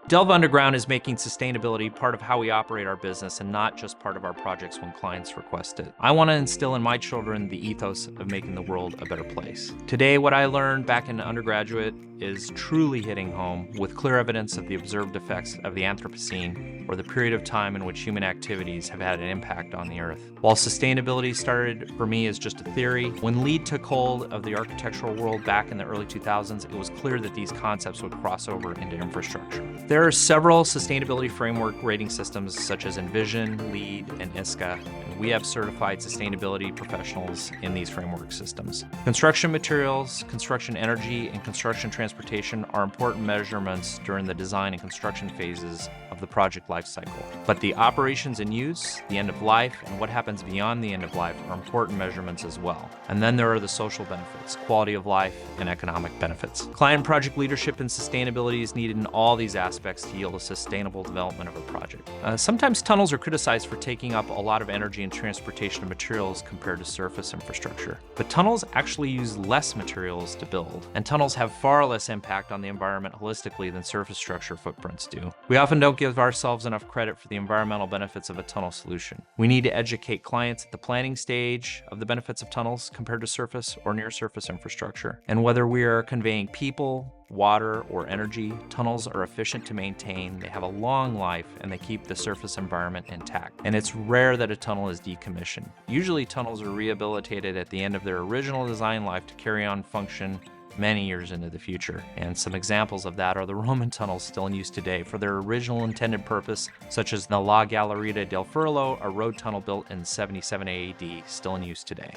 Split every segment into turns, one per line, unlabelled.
Delve Underground is making sustainability part of how we operate our business and not just part of our projects when clients request it. I want to instill in my children the ethos of making the world a better place. Today, what I learned back in undergraduate is truly hitting home with clear evidence of the observed effects of the Anthropocene, or the period of time in which human activities have had an impact on the Earth. While sustainability started for me as just a theory, when LEED took hold of the architectural world back in the early 2000s, it was clear that these concepts would cross over into infrastructure. There are several sustainability framework rating systems such as Envision, LEED, and ISCA, and we have certified sustainability professionals in these framework systems. Construction materials, construction energy, and construction transportation are important measurements during the design and construction phases of the project lifecycle. But the operations and use, the end of life, and what happens beyond the end of life are important measurements as well. And then there are the social benefits, quality of life, and economic benefits. Client project leadership and sustainability is needed in all these aspects to yield a sustainable development of a project. Sometimes tunnels are criticized for taking up a lot of energy and transportation of materials compared to surface infrastructure. But tunnels actually use less materials to build, and tunnels have far less impact on the environment holistically than surface structure footprints do. We often don't give ourselves enough credit for the environmental benefits of a tunnel solution. We need to educate clients at the planning stage of the benefits of tunnels compared to surface or near surface infrastructure. And whether we are conveying people, water, or energy, tunnels are efficient to maintain, they have a long life, and they keep the surface environment intact. And it's rare that a tunnel is decommissioned. Usually tunnels are rehabilitated at the end of their original design life to carry on function many years into the future. And some examples of that are the Roman tunnels still in use today for their original intended purpose, such as the La Galleria del Furlo, a road tunnel built in 77 AD, still in use today.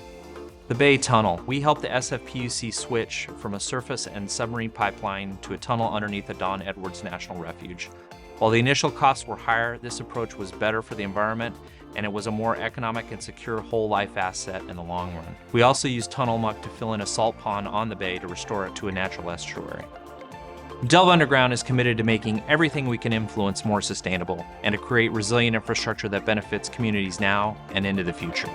The Bay Tunnel. We helped the SFPUC switch from a surface and submarine pipeline to a tunnel underneath the Don Edwards National Refuge. While the initial costs were higher, this approach was better for the environment, and it was a more economic and secure whole life asset in the long run. We also used tunnel muck to fill in a salt pond on the bay to restore it to a natural estuary. Delve Underground is committed to making everything we can influence more sustainable and to create resilient infrastructure that benefits communities now and into the future.